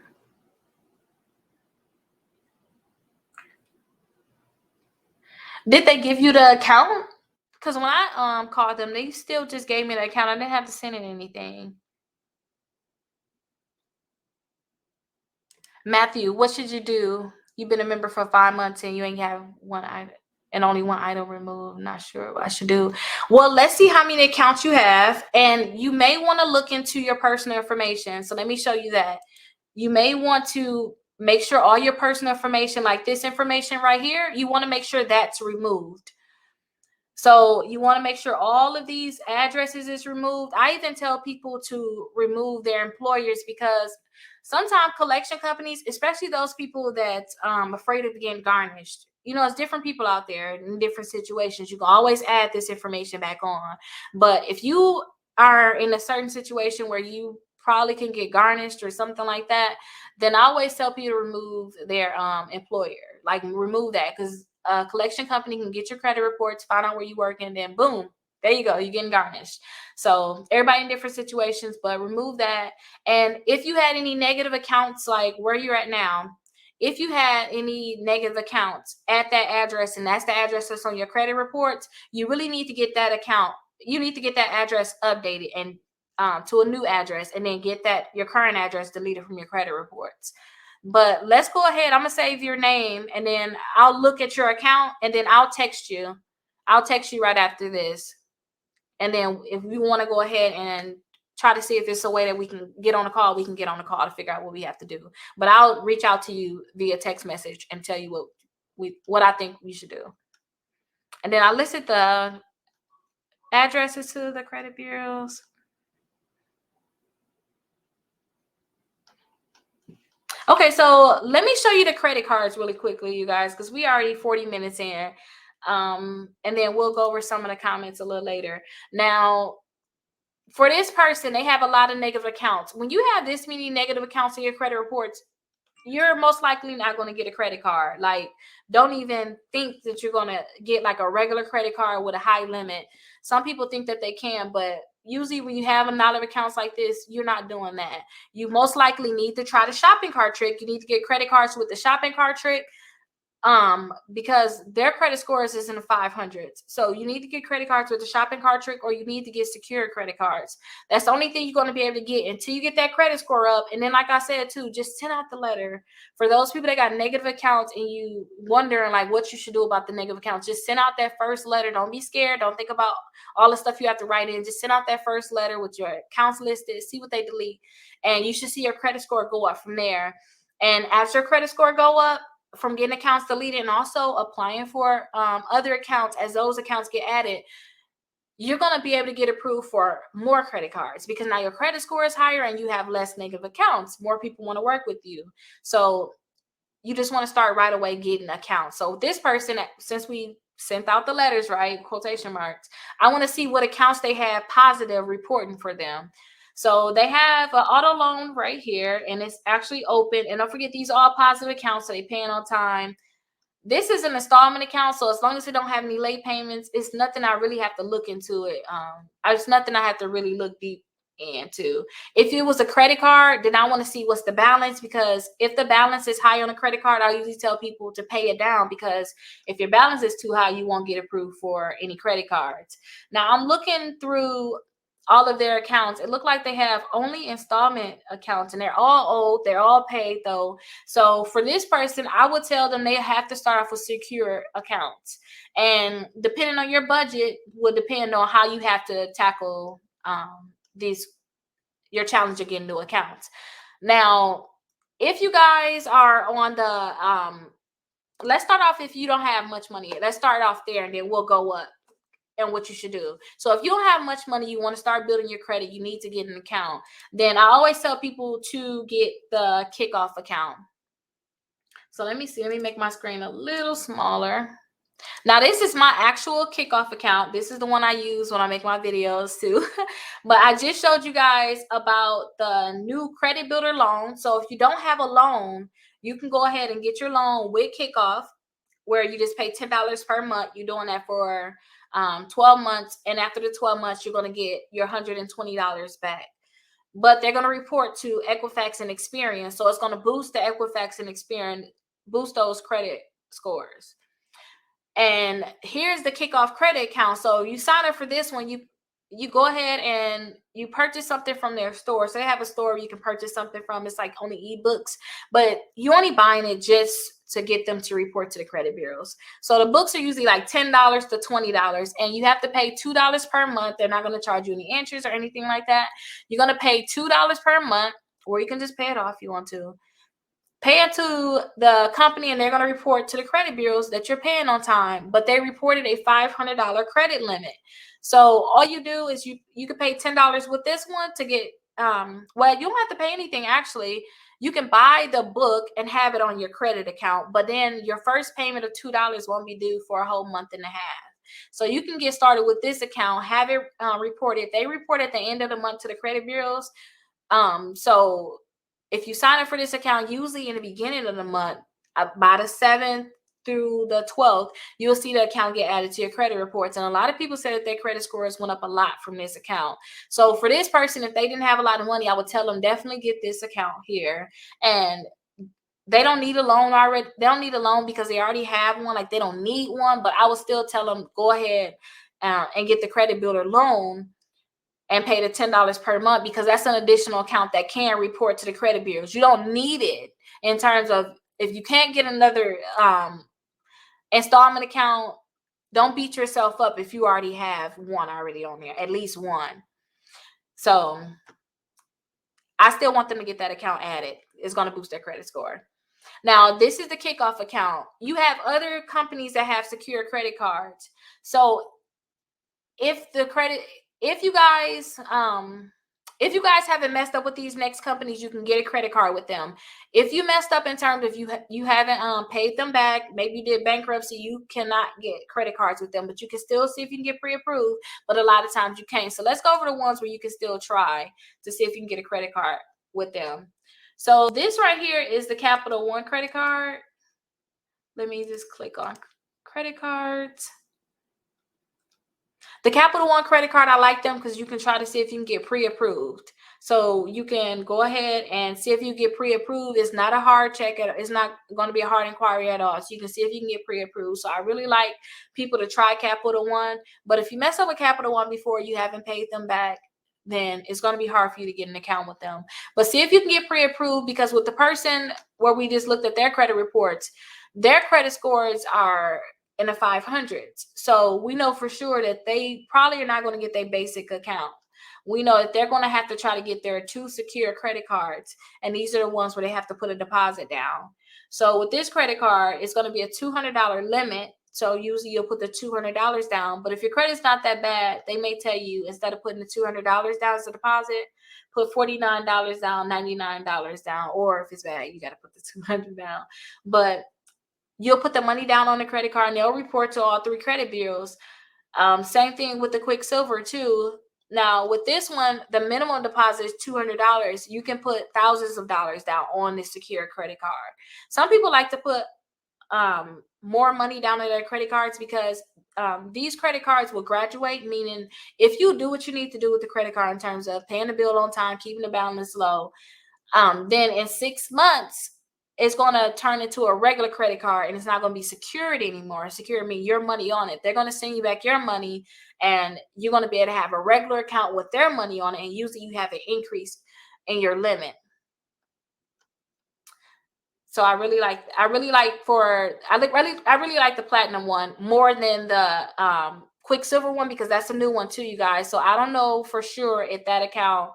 Did they give you the account? Because when I called them, they still just gave me the account. I didn't have to send in anything. Matthew, what should you do? You've been a member for 5 months and you ain't have one item and only one item removed. Not sure what I should do. Well, let's see how many accounts you have. And you may want to look into your personal information. So let me show you that. You may want to make sure all your personal information, like this information right here, you want to make sure that's removed. So you want to make sure all of these addresses is removed. I even tell people to remove their employers, because sometimes collection companies, especially those people that afraid of getting garnished, it's different people out there in different situations. You can always add this information back on. But if you are in a certain situation where you probably can get garnished or something like that, then I always tell people to remove their employer, like remove that, because a collection company can get your credit reports, find out where you work, and then boom, there you go, you're getting garnished. So everybody in different situations, but remove that. And if you had any negative accounts, like where you're at now, if you had any negative accounts at that address, and that's the address that's on your credit reports, you really need to get that account. You need to get that address updated and to a new address, and then get that your current address deleted from your credit reports. But let's go ahead. I'm gonna save your name, and then I'll look at your account, and then I'll text you. I'll text you right after this. And then if we want to go ahead and try to see if it's a way that we can get on a call, we can get on a call to figure out what we have to do. But I'll reach out to you via text message and tell you what I think we should do. And then I listed the addresses to the credit bureaus. Okay, so let me show you the credit cards really quickly, you guys, because we already 40 minutes in. And then we'll go over some of the comments a little later. Now, for this person, they have a lot of negative accounts. When you have this many negative accounts in your credit reports, you're most likely not going to get a credit card. Like, don't even think that you're going to get like a regular credit card with a high limit. Some people think that they can, but usually when you have a lot of accounts like this, you're not doing that. You most likely need to try the shopping cart trick. You need to get credit cards with the shopping cart trick, because their credit scores is in the 500s. So you need to get credit cards with the shopping cart trick, or you need to get secured credit cards. That's the only thing you're going to be able to get until you get that credit score up. And then, like I said too, just send out the letter. For those people that got negative accounts and you wondering like what you should do about the negative accounts, just send out that first letter. Don't be scared. Don't think about all the stuff you have to write in. Just send out that first letter with your accounts listed, see what they delete, and you should see your credit score go up from there. And as your credit score go up from getting accounts deleted and also applying for other accounts, as those accounts get added, you're going to be able to get approved for more credit cards, because now your credit score is higher and you have less negative accounts. More people want to work with you. So you just want to start right away getting accounts. So this person, since we sent out the letters, right, quotation marks, I want to see what accounts they have positive reporting for them. So they have an auto loan right here, and it's actually open. And don't forget, these are all positive accounts, so they're paying on time. This is an installment account, so as long as they don't have any late payments, it's nothing I really have to look into it. It's nothing I have to really look deep into. If it was a credit card, then I want to see what's the balance, because if the balance is high on a credit card, I usually tell people to pay it down, because if your balance is too high, you won't get approved for any credit cards. Now, I'm looking through all of their accounts. It looked like they have only installment accounts, and they're all old. They're all paid though. So for this person, I would tell them they have to start off with secure accounts. And depending on your budget will depend on how you have to tackle your challenge of getting new accounts. Now, if you guys are on the let's start off, if you don't have much money, let's start off there, and then we'll go up and what you should do. So if you don't have much money, you want to start building your credit, you need to get an account. Then I always tell people to get the kickoff account. So let me see. Let me make my screen a little smaller. Now, this is my actual kickoff account. This is the one I use when I make my videos too. But I just showed you guys about the new credit builder loan. So if you don't have a loan, you can go ahead and get your loan with kickoff, where you just pay $10 per month. You're doing that for 12 months. And after the 12 months, you're going to get your $120 back. But they're going to report to Equifax and Experian. So it's going to boost the Equifax and Experian, boost those credit scores. And here's the kickoff credit account. So you sign up for this one, you go ahead and you purchase something from their store. So they have a store where you can purchase something from. It's like only ebooks, but you only buying it just to get them to report to the credit bureaus. So the books are usually like $10 to $20, and you have to pay $2 per month. They're not going to charge you any interest or anything like that. You're going to pay $2 per month, or you can just pay it off if you want to. Pay it to the company, and they're going to report to the credit bureaus that you're paying on time. But they reported a $500 credit limit. So all you do is you can pay $10 with this one to get, well, you don't have to pay anything actually. You can buy the book and have it on your credit account, but then your first payment of $2 won't be due for a whole month and a half. So you can get started with this account, have it reported. They report at the end of the month to the credit bureaus. So if you sign up for this account, usually in the beginning of the month, by the 7th through the 12th, you'll see the account get added to your credit reports. And a lot of people said that their credit scores went up a lot from this account. So for this person, if they didn't have a lot of money, I would tell them definitely get this account here. And they don't need a loan already. They don't need a loan because they already have one. Like, they don't need one, but I would still tell them, go ahead and get the credit builder loan and pay the $10 per month, because that's an additional account that can report to the credit bureaus. You don't need it in terms of, if you can't get another installment account, don't beat yourself up if you already have one already on there, at least one. So I still want them to get that account added. It's going to boost their credit score. Now, this is the kickoff account. You have other companies that have secure credit cards. So if you guys haven't messed up with these next companies, you can get a credit card with them. If you messed up in terms of you haven't paid them back, maybe you did bankruptcy, you cannot get credit cards with them, but you can still see if you can get pre-approved. But a lot of times you can't. So let's go over the ones where you can still try to see if you can get a credit card with them. So this right here is the Capital One credit card. Let me just click on credit cards. The Capital One credit card, I like them because you can try to see if you can get pre-approved. So you can go ahead and see if you get pre-approved. It's not a hard check. It's not going to be a hard inquiry at all. So you can see if you can get pre-approved. So I really like people to try Capital One. But if you mess up with Capital One before, you haven't paid them back, then it's going to be hard for you to get an account with them. But see if you can get pre-approved, because with the person where we just looked at their credit reports, their credit scores are in the 500s. So we know for sure that they probably are not going to get their basic account. We know that they're going to have to try to get their 2 secure credit cards. And these are the ones where they have to put a deposit down. So with this credit card, it's going to be a $200 limit. So usually you'll put the $200 down. But if your credit's not that bad, they may tell you, instead of putting the $200 down as a deposit, put $49 down, $99 down. Or if it's bad, you got to put the $200 down. But you'll put the money down on the credit card and they'll report to all 3 credit bureaus. Same thing with the Quicksilver too. Now with this one, the minimum deposit is $200. You can put thousands of dollars down on this secure credit card. Some people like to put more money down on their credit cards because these credit cards will graduate, meaning if you do what you need to do with the credit card in terms of paying the bill on time, keeping the balance low, then in 6 months, it's going to turn into a regular credit card and it's not going to be secured anymore. Secure means your money on it. They're going to send you back your money and you're going to be able to have a regular account with their money on it. And usually you have an increase in your limit. So I really like the platinum one more than the Quicksilver one, because that's a new one too, you guys. So I don't know for sure if that account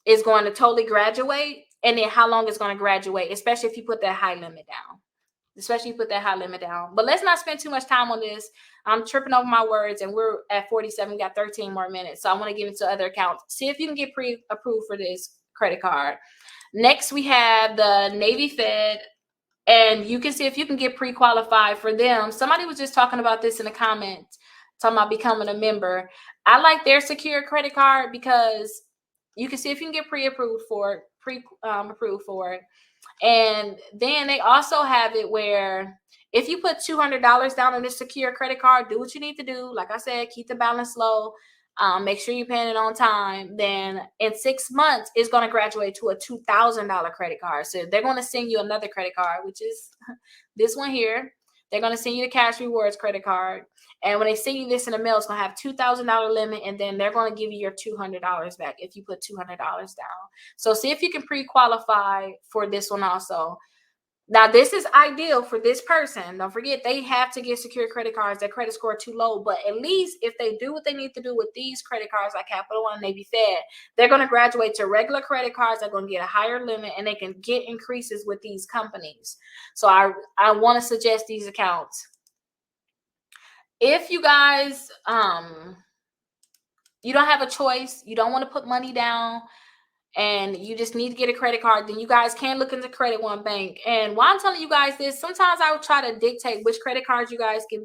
is going to totally graduate, and then how long it's going to graduate, especially if you put that high limit down. But let's not spend too much time on this. I'm tripping over my words, and we're at 47. We got 13 more minutes. So I want to get into other accounts. See if you can get pre-approved for this credit card. Next, we have the Navy Fed, and you can see if you can get pre-qualified for them. Somebody was just talking about this in the comments, talking about becoming a member. I like their secure credit card because you can see if you can get pre-approved for it, approved for it. And then they also have it where if you put $200 down on this secure credit card, do what you need to do. Like I said, keep the balance low. Make sure you're paying it on time. Then in 6 months, it's going to graduate to a $2,000 credit card. So they're going to send you another credit card, which is this one here. They're going to send you the Cash Rewards credit card. And when they send you this in the mail, it's going to have $2,000 limit. And then they're going to give you your $200 back if you put $200 down. So see if you can pre-qualify for this one also. Now, this is ideal for this person. Don't forget, they have to get secure credit cards. Their credit score too low. But at least if they do what they need to do with these credit cards like Capital One and Navy Fed, they're going to graduate to regular credit cards. They're going to get a higher limit, and they can get increases with these companies. So I want to suggest these accounts. If you guys, you don't have a choice, you don't want to put money down, and you just need to get a credit card, then you guys can look into Credit One Bank. And while I'm telling you guys this, sometimes I would try to dictate which credit cards you guys can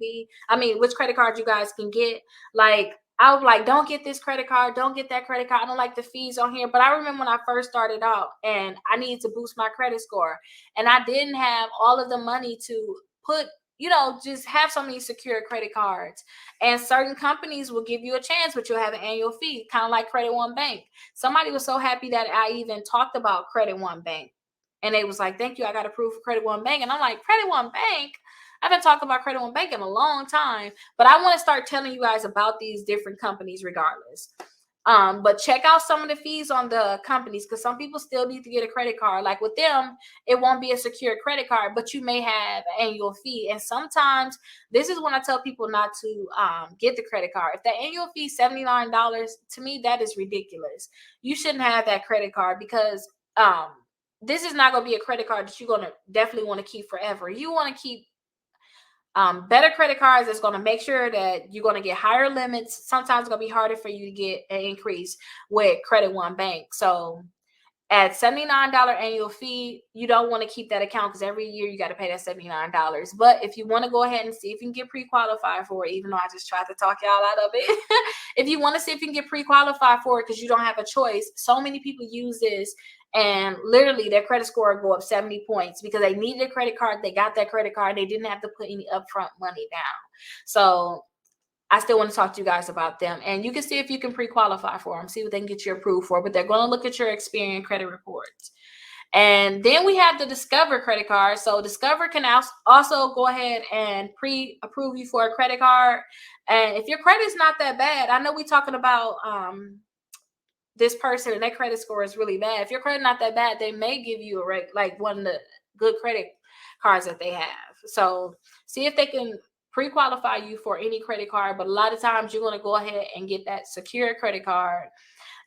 which credit cards you guys can get. Like, I was like, don't get this credit card, don't get that credit card. I don't like the fees on here. But I remember when I first started out and I needed to boost my credit score, and I didn't have all of the money to put, just have so many secure credit cards. And certain companies will give you a chance, but you'll have an annual fee, kind of like Credit One Bank. Somebody was so happy that I even talked about Credit One Bank. And they was like, thank you, I got approved for Credit One Bank. And I'm like, Credit One Bank? I've been talking about Credit One Bank in a long time, but I want to start telling you guys about these different companies regardless. But check out some of the fees on the companies, because some people still need to get a credit card. Like with them, it won't be a secure credit card, but you may have an annual fee. And sometimes this is when I tell people not to get the credit card. If the annual fee is $79, to me, that is ridiculous. You shouldn't have that credit card, because this is not going to be a credit card that you're going to definitely want to keep forever. You want to keep better credit cards that's going to make sure that you're going to get higher limits. Sometimes it's going to be harder for you to get an increase with Credit One Bank. So at $79 annual fee, you don't want to keep that account, because every year you got to pay that $79. But if you want to go ahead and see if you can get pre-qualified for it, even though I just tried to talk y'all out of it, if you want to see if you can get pre-qualified for it because you don't have a choice, so many people use this and literally their credit score go up 70 points because they needed a credit card. They got that credit card. They didn't have to put any upfront money down. So I still want to talk to you guys about them. And you can see if you can pre-qualify for them, see what they can get you approved for. But they're going to look at your Experian credit reports. And then we have the Discover credit card. So Discover can also go ahead and pre-approve you for a credit card. And if your credit's not that bad, I know we're talking about this person and their credit score is really bad. If your credit not that bad, they may give you one of the good credit cards that they have. So see if they can pre-qualify you for any credit card. But a lot of times you're going to go ahead and get that secure credit card.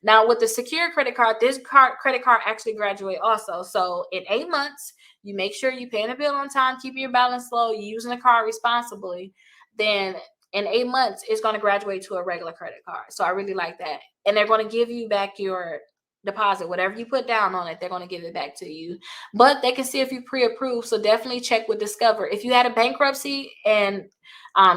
Now with the secure credit card, this credit card actually graduate also. So in 8 months, you make sure you're paying the bill on time, keeping your balance low, you're using the card responsibly. Then in 8 months, it's going to graduate to a regular credit card. So I really like that. And they're going to give you back your deposit. Whatever you put down on it, they're going to give it back to you. But they can see if you pre-approved. So definitely check with Discover. If you had a bankruptcy and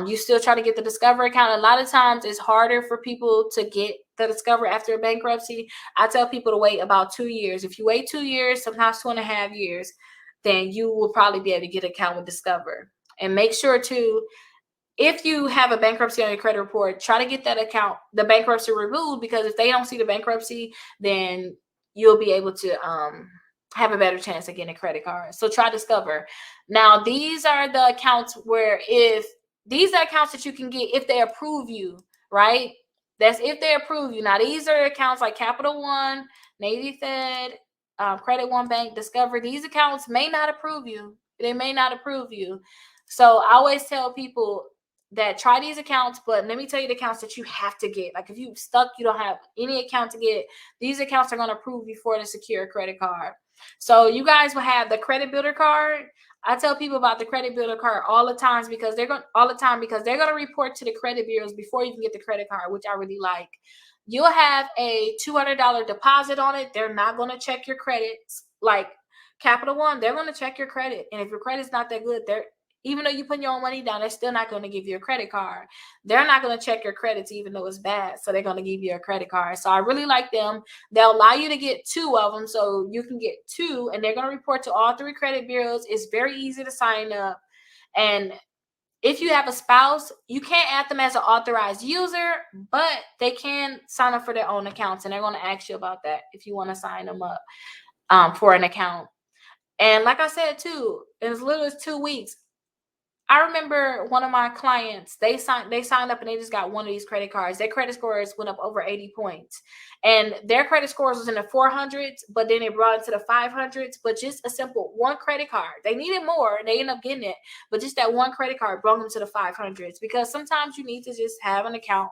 you still try to get the Discover account, a lot of times it's harder for people to get the Discover after a bankruptcy. I tell people to wait about 2 years. If you wait 2 years, sometimes 2.5 years, then you will probably be able to get an account with Discover. And make sure to, if you have a bankruptcy on your credit report, try to get that account, the bankruptcy removed, because if they don't see the bankruptcy, then you'll be able to have a better chance of getting a credit card. So try Discover. Now, these are the accounts these are accounts that you can get if they approve you, right? That's if they approve you. Now, these are accounts like Capital One, Navy Fed, Credit One Bank, Discover. These accounts may not approve you. They may not approve you. So I always tell people that try these accounts, but let me tell you the accounts that you have to get. Like if you stuck, you don't have any account to get, these accounts are going to approve you for the secure credit card. So you guys will have the credit builder card. I tell people about the credit builder card all the time because they're going to report to the credit bureaus before you can get the credit card, which I really like. You'll have a $200 deposit on it. They're not going to check your credits. Like Capital One, they're going to check your credit. And if your credit's not that good, even though you put your own money down, they're still not going to give you a credit card. They're not going to check your credits even though it's bad. So they're going to give you a credit card. So I really like them. They'll allow you to get 2 of them. So you can get 2 and they're going to report to all 3 credit bureaus. It's very easy to sign up. And if you have a spouse, you can't add them as an authorized user, but they can sign up for their own accounts. And they're going to ask you about that if you want to sign them up for an account. And like I said, too, in as little as 2 weeks, I remember one of my clients, they signed up and they just got one of these credit cards. Their credit scores went up over 80 points. And their credit scores was in the 400s, but then it brought it to the 500s. But just a simple one credit card. They needed more. They ended up getting it. But just that one credit card brought them to the 500s, because sometimes you need to just have an account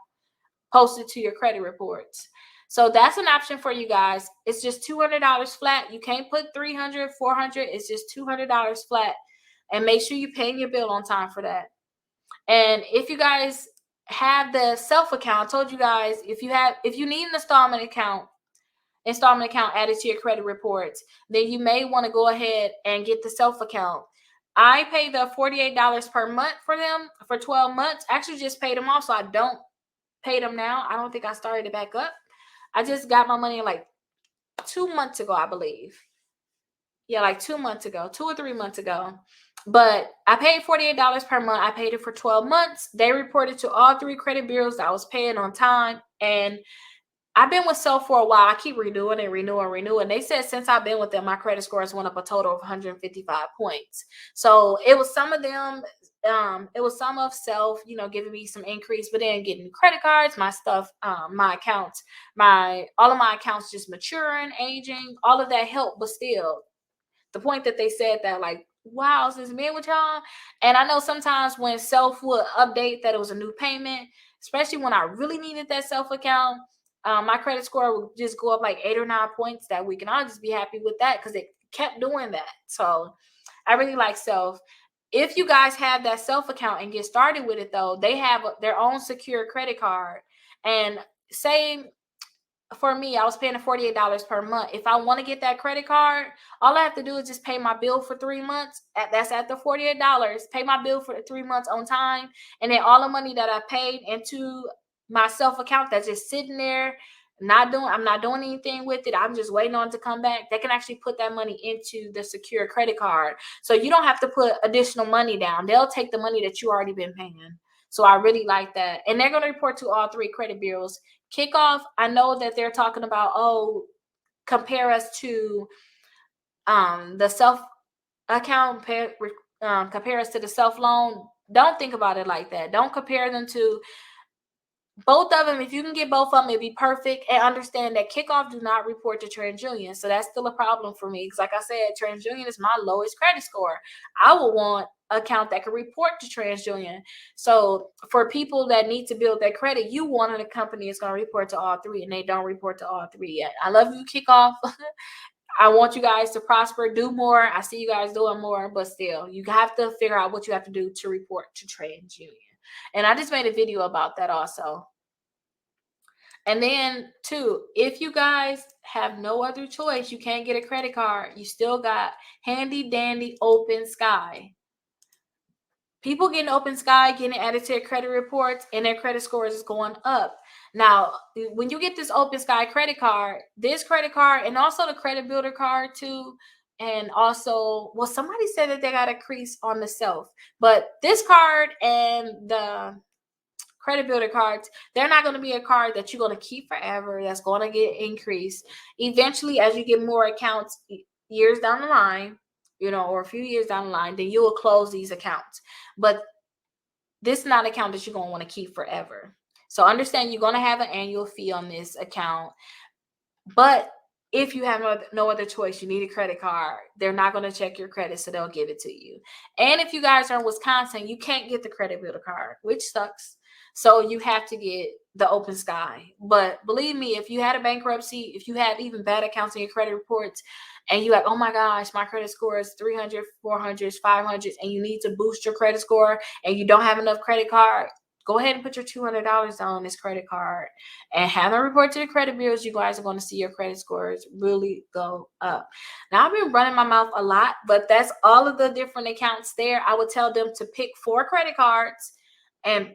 posted to your credit reports. So that's an option for you guys. It's just $200 flat. You can't put $300, $400. It's just $200 flat. And make sure you're paying your bill on time for that. And if you guys have the self account, I told you guys, if you need an installment account added to your credit reports, then you may want to go ahead and get the self account. I pay the $48 per month for them for 12 months. I actually just paid them off, so I don't pay them now. I don't think I started it back up. I just got my money like 2 months ago, I believe. Yeah, like 2 months ago, 2 or 3 months ago. But I paid $48 per month. I paid it for 12 months. They reported to all 3 credit bureaus that I was paying on time. And I've been with Self for a while. I keep renewing and renewing. They said since I've been with them, my credit scores went up a total of 155 points. So it was some of them. It was some of Self, giving me some increase, but then getting credit cards, my stuff, my accounts, all of my accounts just maturing, aging, all of that helped. But still, the point that they said that, like, wow, since being with y'all. And I know sometimes when Self would update that it was a new payment, especially when I really needed that Self account, my credit score would just go up like 8 or 9 points that week. And I'll just be happy with that because it kept doing that. So I really like Self. If you guys have that Self account and get started with it, though, they have their own secure credit card. And say for me, I was paying $48 per month. If I want to get that credit card, all I have to do is just pay my bill for 3 months. That's at the $48. Pay my bill for 3 months on time, and then all the money that I paid into my Self account that's just sitting there, I'm not doing anything with it. I'm just waiting on it to come back. They can actually put that money into the secure credit card, so you don't have to put additional money down. They'll take the money that you already been paying. So I really like that, and they're going to report to all 3 credit bureaus. Kickoff, I know that they're talking about, compare us to the Self account, compare us to the Self loan. Don't think about it like that. Don't compare them to both of them. If you can get both of them, it'd be perfect. And understand that Kickoff do not report to TransUnion, so that's still a problem for me. Because like I said, TransUnion is my lowest credit score. I would want an account that can report to TransUnion. So for people that need to build their credit, you want a company that's going to report to all 3, and they don't report to all 3 yet. I love you, Kickoff. I want you guys to prosper, do more. I see you guys doing more, but still, you have to figure out what you have to do to report to TransUnion. And I just made a video about that also. And then, too, if you guys have no other choice, you can't get a credit card, you still got handy dandy Open Sky. People getting Open Sky, getting added to their credit reports, and their credit scores is going up. Now, when you get this Open Sky credit card, and also the credit builder card too, and also, well, somebody said that they got a crease on the Self, but this card and the credit builder cards, they're not going to be a card that you're going to keep forever. That's going to get increased eventually as you get more accounts years down the line, or a few years down the line. Then you will close these accounts. But this is not an account that you're going to want to keep forever. So understand you're going to have an annual fee on this account. But if you have no other choice, you need a credit card, they're not going to check your credit, so they'll give it to you. And if you guys are in Wisconsin, you can't get the credit builder card, which sucks. So you have to get the Open Sky. But believe me, if you had a bankruptcy, if you have even bad accounts in your credit reports, and you're like, oh my gosh, my credit score is 300, 400, 500, and you need to boost your credit score, and you don't have enough credit card, go ahead and put your $200 down on this credit card and have them report to the credit bureaus. You guys are going to see your credit scores really go up. Now, I've been running my mouth a lot, but that's all of the different accounts there. I would tell them to pick 4 credit cards and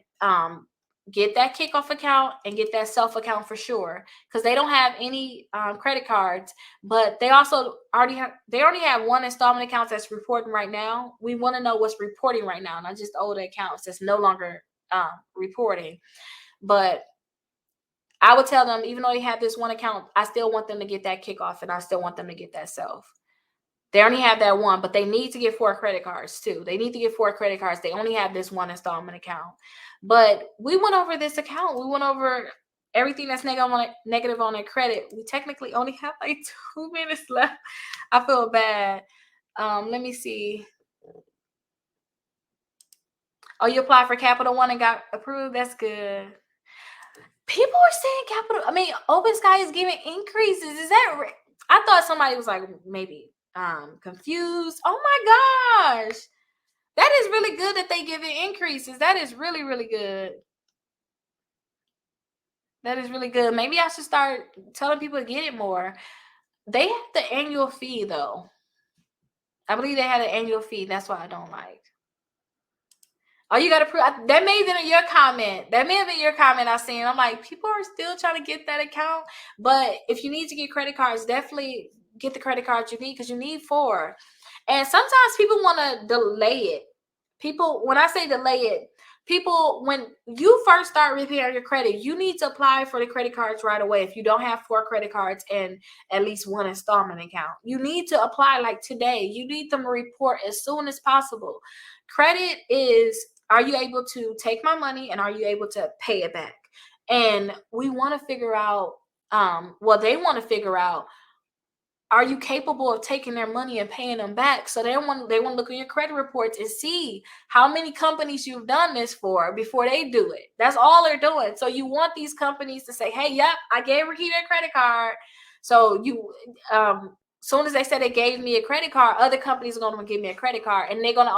get that Kickoff account and get that Self account for sure, because they don't have any credit cards, but they also already have one installment account that's reporting right now. We want to know what's reporting right now, not just older accounts that's no longer reporting. But I would tell them, even though they have this one account, I still want them to get that Kickoff, and I still want them to get that Self. They only have that one, but they need to get 4 credit cards too. They need to get 4 credit cards. They only have this one installment account. But we went over this account. We went over everything that's negative on their credit. We technically only have like 2 minutes left. I feel bad. Let me see. Oh, you applied for Capital One and got approved? That's good. People are saying Open Sky is giving increases. Is that I thought somebody was like maybe confused. Oh my gosh. That is really good that they give it increases. That is really, really good. That is really good. Maybe I should start telling people to get it more. They have the annual fee, though. I believe they had an annual fee. That's what I don't like. Oh, you got to prove. That may have been your comment. That may have been your comment I seen. I'm like, people are still trying to get that account. But if you need to get credit cards, definitely get the credit cards you need, because you need 4. And sometimes people want to delay it. When I say delay it, people, when you first start repairing your credit, you need to apply for the credit cards right away. If you don't have 4 credit cards and at least 1 installment account, you need to apply like today. You need them to report as soon as possible. Credit is, are you able to take my money and are you able to pay it back? And we want to figure out, they want to figure out, are you capable of taking their money and paying them back? So they want to look at your credit reports and see how many companies you've done this for before they do it. That's all they're doing. So you want these companies to say, hey, yep, I gave Rickita a credit card. So you, soon as they say they gave me a credit card, other companies are going to give me a credit card, and they're going to